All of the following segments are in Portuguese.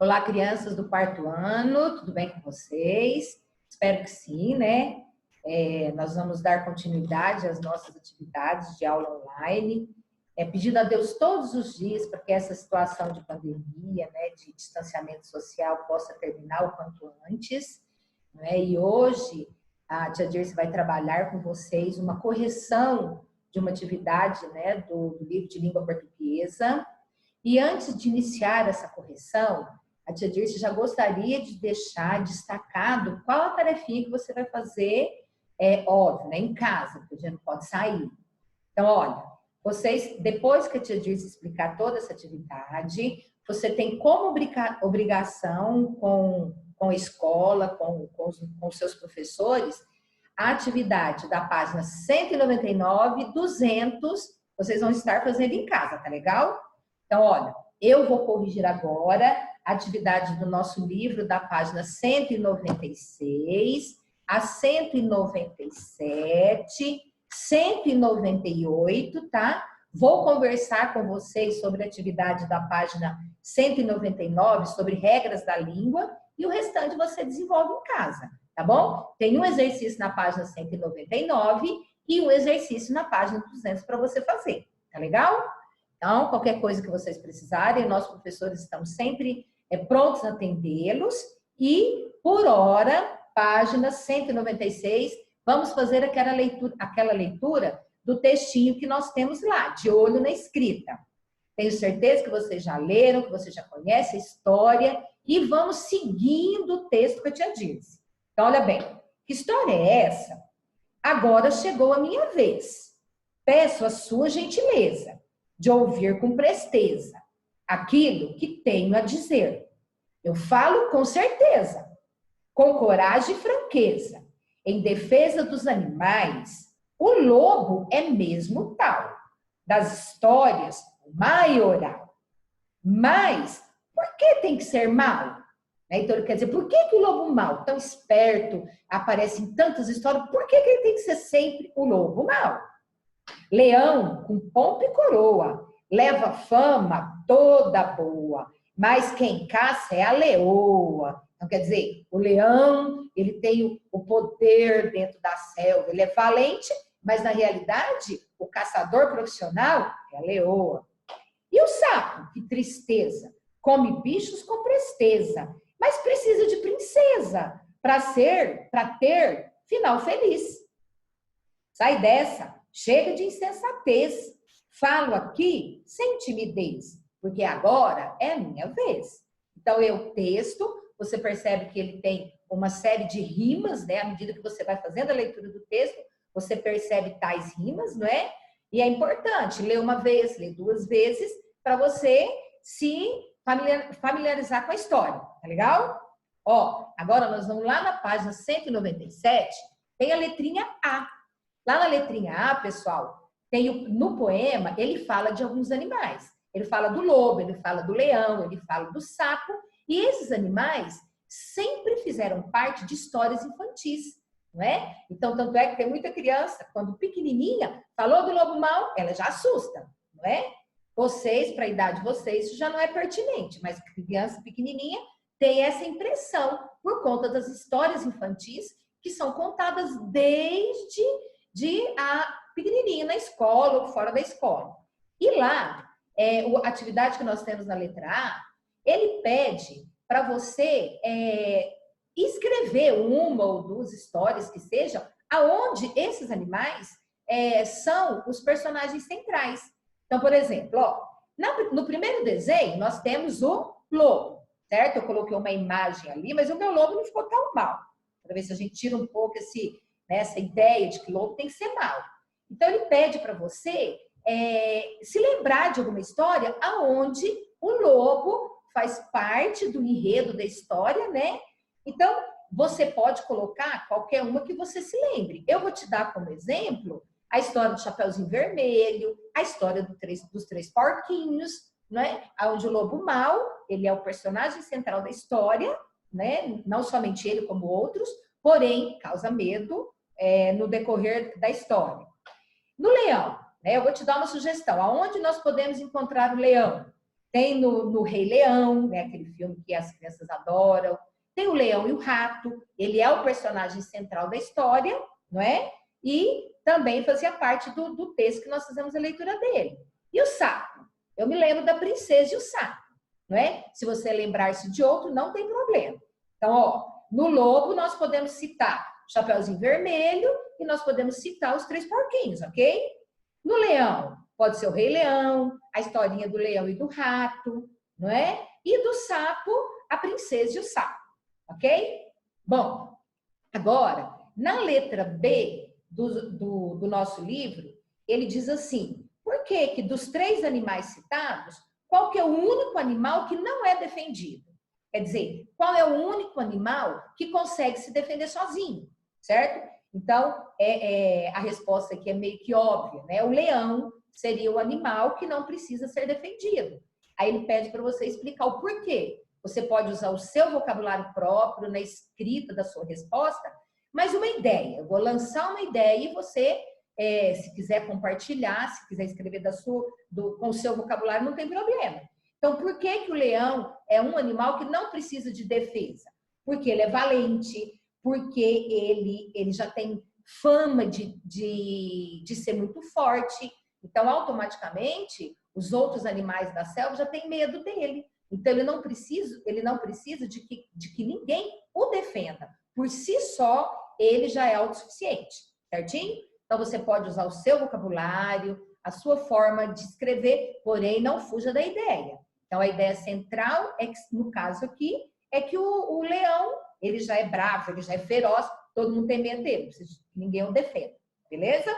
Olá, crianças do quarto ano, tudo bem com vocês? Espero que sim, né? Nós vamos dar continuidade às nossas atividades de aula online, pedindo a Deus todos os dias para que essa situação de pandemia, né, de distanciamento social possa terminar o quanto antes, né? E hoje a tia Dirce vai trabalhar com vocês uma correção de uma atividade, né, do livro de língua portuguesa. E antes de iniciar essa correção, a tia Dirce já gostaria de deixar destacado qual a tarefinha que você vai fazer, óbvio, né, em casa, porque a gente não pode sair. Então, olha, vocês, depois que a tia Dirce explicar toda essa atividade, você tem como obrigação com a escola, com os seus professores, a atividade da página 199, 200, vocês vão estar fazendo em casa, tá legal? Então, olha, eu vou corrigir agora a atividade do nosso livro da página 196, a 197, 198, tá? Vou conversar com vocês sobre a atividade da página 199, sobre regras da língua, e o restante você desenvolve em casa, tá bom? Tem um exercício na página 199 e um exercício na página 200 para você fazer, tá legal? Então, qualquer coisa que vocês precisarem, nossos professores estão sempre prontos a atendê-los. E, por hora, página 196, vamos fazer aquela leitura do textinho que nós temos lá, de olho na escrita. Tenho certeza que vocês já leram, que vocês já conhecem a história, e vamos seguindo o texto que a tia Dirce. Então, olha bem, que história é essa? Agora chegou a minha vez. Peço a sua gentileza de ouvir com presteza aquilo que tenho a dizer. Eu falo com certeza, com coragem e franqueza, em defesa dos animais. O lobo é mesmo tal, das histórias, o maioral. Mas por que tem que ser mau? Então ele quer dizer, por que o lobo mau, tão esperto, aparece em tantas histórias, por que ele tem que ser sempre o lobo mau? Leão com pompa e coroa, leva fama toda boa, mas quem caça é a leoa. Então, quer dizer, o leão, ele tem o poder dentro da selva, ele é valente, mas na realidade, o caçador profissional é a leoa. E o sapo, que tristeza, come bichos com presteza, mas precisa de princesa para ter final feliz. Sai dessa. Chega de insensatez. Falo aqui sem timidez, porque agora é a minha vez. Então, o texto, você percebe que ele tem uma série de rimas, né? À medida que você vai fazendo a leitura do texto, você percebe tais rimas, não é? E é importante ler uma vez, ler duas vezes, para você se familiarizar com a história, tá legal? Ó, agora nós vamos lá na página 197, tem a letrinha A. Lá na letrinha A, pessoal, no poema, ele fala de alguns animais. Ele fala do lobo, ele fala do leão, ele fala do sapo. E esses animais sempre fizeram parte de histórias infantis, não é? Então, tanto é que tem muita criança, quando pequenininha, falou do lobo mau, ela já assusta, não é? Vocês, para a idade de vocês, isso já não é pertinente, mas criança pequenininha tem essa impressão por conta das histórias infantis que são contadas desde a pequenininha na escola ou fora da escola. E lá, a atividade que nós temos na letra A, ele pede para você escrever uma ou duas histórias que sejam, aonde esses animais são os personagens centrais. Então, por exemplo, ó, no primeiro desenho, nós temos o lobo, certo? Eu coloquei uma imagem ali, mas o meu lobo não ficou tão mal. Para ver se a gente tira um pouco essa ideia de que lobo tem que ser mau. Então, ele pede para você se lembrar de alguma história aonde o lobo faz parte do enredo da história, né? Então, você pode colocar qualquer uma que você se lembre. Eu vou te dar como exemplo a história do Chapeuzinho Vermelho, a história dos três porquinhos, né? Onde o lobo mau, ele é o personagem central da história, né? Não somente ele, como outros, porém, causa medo no decorrer da história. No leão, né? Eu vou te dar uma sugestão. Aonde nós podemos encontrar o leão? Tem no Rei Leão, né, aquele filme que as crianças adoram. Tem o Leão e o Rato, ele é o personagem central da história, não é? E também fazia parte do texto que nós fizemos a leitura dele. E o sapo? Eu me lembro da Princesa e o Sapo, não é? Se você lembrar-se de outro, não tem problema. Então, ó, no Lobo nós podemos citar Chapeuzinho Vermelho e nós podemos citar os Três Porquinhos, ok? No Leão, pode ser o Rei Leão, a historinha do Leão e do Rato, não é? E do Sapo, a Princesa e o Sapo, ok? Bom, agora, na letra B do nosso livro, ele diz assim, por que dos 3 animais citados, qual que é o único animal que não é defendido? Quer dizer, qual é o único animal que consegue se defender sozinho, certo? Então, a resposta aqui é meio que óbvia, né? O leão seria o animal que não precisa ser defendido. Aí ele pede para você explicar o porquê. Você pode usar o seu vocabulário próprio na escrita da sua resposta, mas uma ideia. Eu vou lançar uma ideia e você, se quiser compartilhar, se quiser escrever com o seu vocabulário, não tem problema. Então, por que o leão é um animal que não precisa de defesa? Porque ele é valente, porque ele já tem fama de ser muito forte. Então, automaticamente, os outros animais da selva já têm medo dele. Então, ele não precisa de que ninguém o defenda. Por si só, ele já é autossuficiente, certinho? Então, você pode usar o seu vocabulário, a sua forma de escrever, porém, não fuja da ideia. Então, a ideia central, no caso aqui, é que o leão, ele já é bravo, ele já é feroz, todo mundo tem medo dele, ninguém o defende, beleza?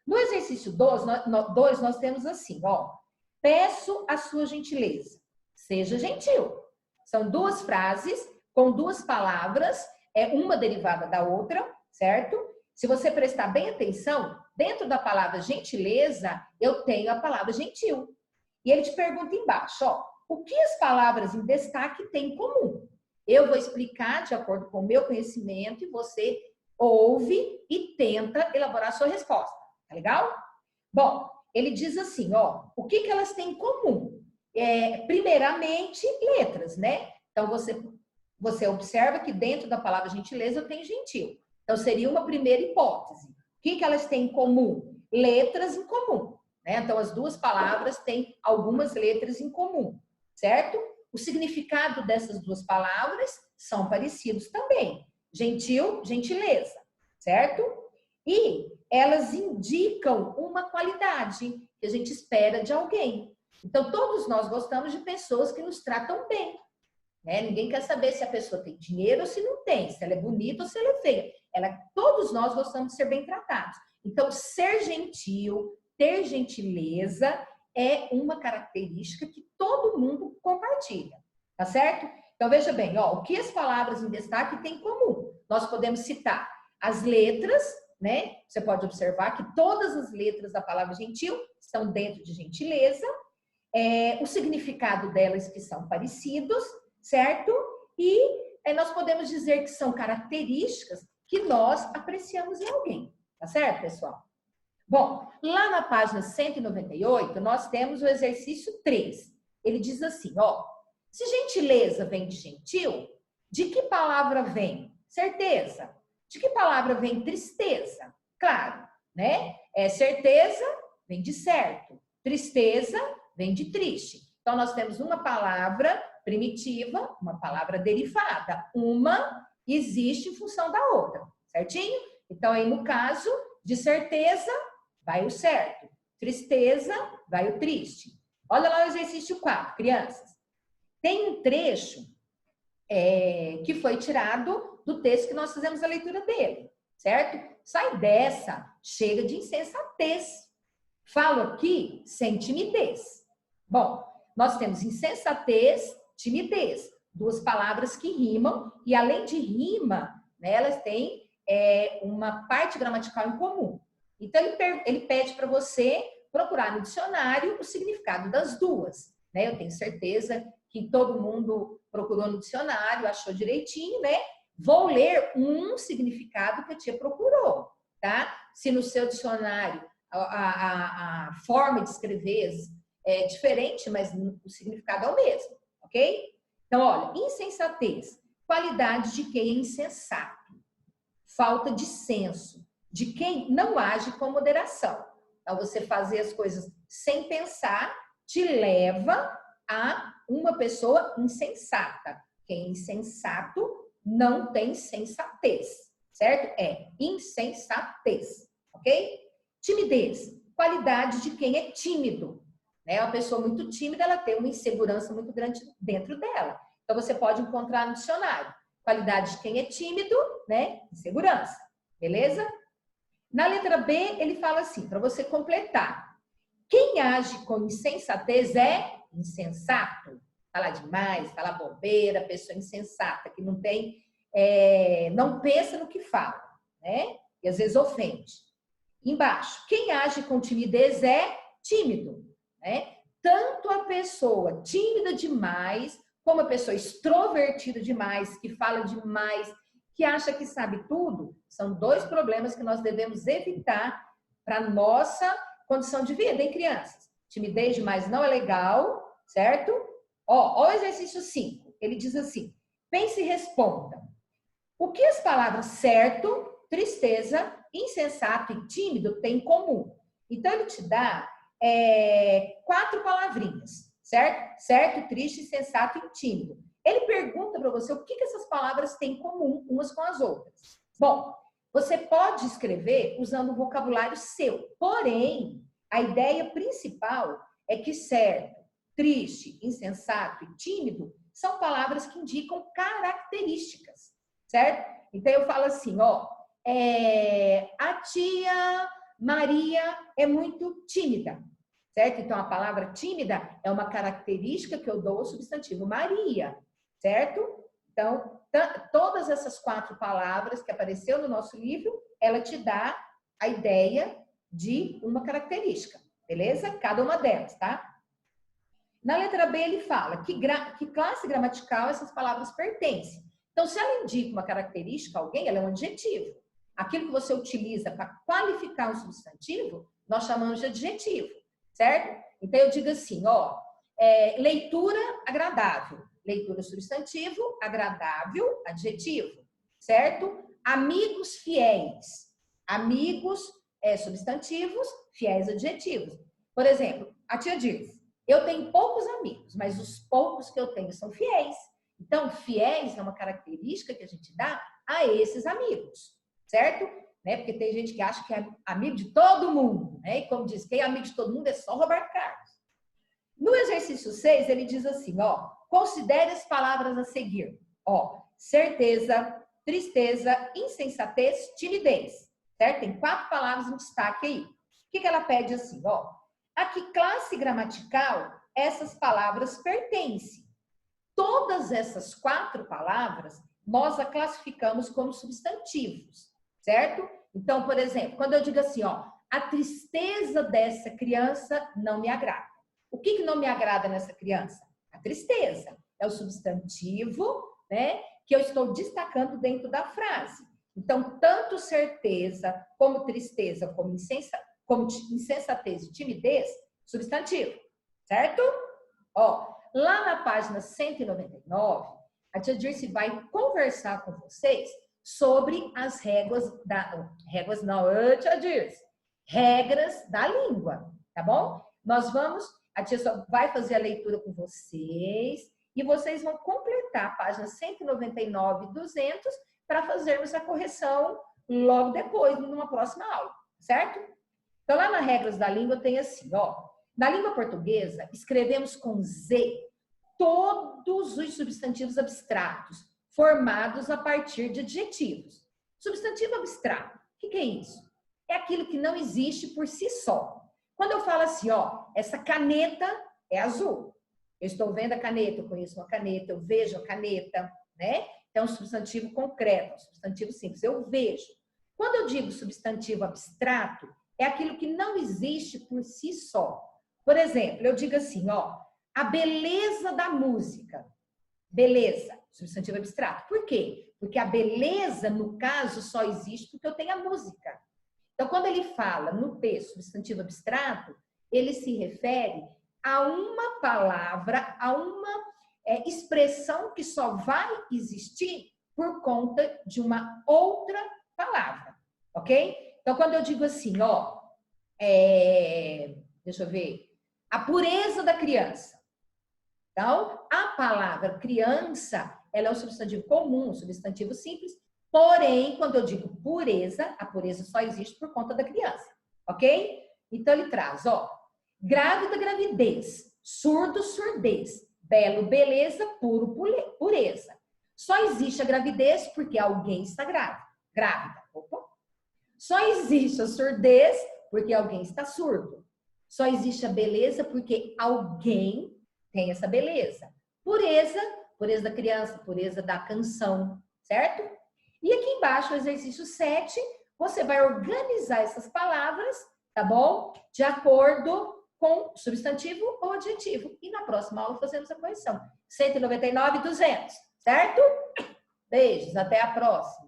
No exercício 2, nós temos assim, ó, peço a sua gentileza, seja gentil. São 2 frases com 2 palavras, uma derivada da outra, certo? Se você prestar bem atenção, dentro da palavra gentileza, eu tenho a palavra gentil. E ele te pergunta embaixo, ó, o que as palavras em destaque têm em comum? Eu vou explicar de acordo com o meu conhecimento e você ouve e tenta elaborar a sua resposta. Tá legal? Bom, ele diz assim, ó, o que elas têm em comum? Primeiramente, letras, né? Então, você observa que dentro da palavra gentileza eu tenho gentil. Então, seria uma primeira hipótese. O que elas têm em comum? Letras em comum. Né? Então, as 2 palavras têm algumas letras em comum, certo? O significado dessas 2 palavras são parecidos também. Gentil, gentileza, certo? E elas indicam uma qualidade que a gente espera de alguém. Então, todos nós gostamos de pessoas que nos tratam bem. Né? Ninguém quer saber se a pessoa tem dinheiro ou se não tem, se ela é bonita ou se ela é feia. Todos nós gostamos de ser bem tratados. Então, ser gentil, ter gentileza é uma característica que todo mundo compartilha, tá certo? Então, veja bem, ó, o que as palavras em destaque têm em comum? Nós podemos citar as letras, né? Você pode observar que todas as letras da palavra gentil estão dentro de gentileza, o significado delas que são parecidos, certo? E nós podemos dizer que são características que nós apreciamos em alguém, tá certo, pessoal? Bom, lá na página 198, nós temos o exercício 3. Ele diz assim, ó, se gentileza vem de gentil, de que palavra vem certeza? De que palavra vem tristeza? Claro, né? Certeza vem de certo, tristeza vem de triste. Então, nós temos uma palavra primitiva, uma palavra derivada. Uma existe em função da outra, certinho? Então, aí no caso de certeza, vai o certo. Tristeza, vai o triste. Olha lá o exercício 4, crianças. Tem um trecho que foi tirado do texto que nós fizemos a leitura dele, certo? Sai dessa, chega de insensatez. Falo aqui sem timidez. Bom, nós temos insensatez, timidez, 2 palavras que rimam e além de rima, né, elas têm uma parte gramatical em comum. Então, ele pede para você procurar no dicionário o significado das 2. Né? Eu tenho certeza que todo mundo procurou no dicionário, achou direitinho, né? Vou ler um significado que a tia procurou, tá? Se no seu dicionário a forma de escrever é diferente, mas o significado é o mesmo, ok? Então, olha, insensatez, qualidade de quem é insensato, falta de senso, de quem não age com moderação. Então, você fazer as coisas sem pensar te leva a uma pessoa insensata. Quem é insensato não tem sensatez, certo? É insensatez, ok? Timidez, qualidade de quem é tímido. Né? Uma pessoa muito tímida, ela tem uma insegurança muito grande dentro dela. Então, você pode encontrar no dicionário. Qualidade de quem é tímido, né? Insegurança, beleza? Na letra B, ele fala assim, para você completar. Quem age com insensatez é insensato. Fala demais, fala bobeira, pessoa insensata, que não tem, não pensa no que fala, né? E às vezes ofende. Embaixo, quem age com timidez é tímido, né? Tanto a pessoa tímida demais, como a pessoa extrovertida demais, que fala demais, que acha que sabe tudo, são dois problemas que nós devemos evitar para nossa condição de vida em crianças. Timidez demais não é legal, certo? Ó, o exercício 5, ele diz assim, pense e responda. O que as palavras certo, tristeza, insensato e tímido têm em comum? Então, ele te dá 4 palavrinhas, certo? Certo, triste, insensato e tímido. Ele pergunta para você o que essas palavras têm em comum umas com as outras. Bom, você pode escrever usando o vocabulário seu, porém, a ideia principal é que certo, triste, insensato e tímido são palavras que indicam características, certo? Então, eu falo assim, ó, a tia Maria é muito tímida, certo? Então, a palavra tímida é uma característica que eu dou ao substantivo Maria, certo? Então, todas essas 4 palavras que apareceu no nosso livro, ela te dá a ideia de uma característica, beleza? Cada uma delas, tá? Na letra B, ele fala que classe gramatical essas palavras pertencem. Então, se ela indica uma característica a alguém, ela é um adjetivo. Aquilo que você utiliza para qualificar um substantivo, nós chamamos de adjetivo, certo? Então, eu digo assim, ó, leitura agradável. Leitura substantivo, agradável, adjetivo, certo? Amigos fiéis. Amigos substantivos, fiéis adjetivos. Por exemplo, a tia diz, eu tenho poucos amigos, mas os poucos que eu tenho são fiéis. Então, fiéis é uma característica que a gente dá a esses amigos, certo? Né? Porque tem gente que acha que é amigo de todo mundo, né? E como diz, quem é amigo de todo mundo é só Roberto Carlos. No exercício 6, ele diz assim, ó, considere as palavras a seguir. Ó, certeza, tristeza, insensatez, timidez. Certo? Tem 4 palavras em destaque aí. O que ela pede assim, ó? A que classe gramatical essas palavras pertencem? Todas essas 4 palavras, nós a classificamos como substantivos, certo? Então, por exemplo, quando eu digo assim, ó, a tristeza dessa criança não me agrada. O que não me agrada nessa criança? A tristeza. É o substantivo, né, que eu estou destacando dentro da frase. Então, tanto certeza, como tristeza, como insensatez e timidez, substantivo, certo? Ó, lá na página 199, a tia Dirce vai conversar com vocês sobre as regras da língua, tá bom? A tia só vai fazer a leitura com vocês e vocês vão completar a página 199 e 200 para fazermos a correção logo depois, numa próxima aula, certo? Então, lá nas regras da língua tem assim, ó. Na língua portuguesa, escrevemos com Z todos os substantivos abstratos, formados a partir de adjetivos. Substantivo abstrato, o que é isso? É aquilo que não existe por si só. Quando eu falo assim, ó, essa caneta é azul. Eu estou vendo a caneta, eu conheço uma caneta, eu vejo a caneta, né? Então, é um substantivo concreto, um substantivo simples, eu vejo. Quando eu digo substantivo abstrato, é aquilo que não existe por si só. Por exemplo, eu digo assim, ó, a beleza da música. Beleza, substantivo abstrato. Por quê? Porque a beleza, no caso, só existe porque eu tenho a música. Então, quando ele fala no texto substantivo abstrato, ele se refere a uma palavra, a uma expressão que só vai existir por conta de uma outra palavra, ok? Então, quando eu digo assim, ó, deixa eu ver, a pureza da criança. Então, a palavra criança, ela é um substantivo comum, um substantivo simples, porém, quando eu digo pureza, a pureza só existe por conta da criança, ok? Então, ele traz, ó, grávida, gravidez, surdo, surdez, belo, beleza, puro, pureza. Só existe a gravidez porque alguém está grávida. Opa. Só existe a surdez porque alguém está surdo. Só existe a beleza porque alguém tem essa beleza. Pureza, pureza da criança, pureza da canção, certo? E aqui embaixo, o exercício 7, você vai organizar essas palavras, tá bom? De acordo com substantivo ou adjetivo. E na próxima aula fazemos a correção. 199 e 200, certo? Beijos, até a próxima.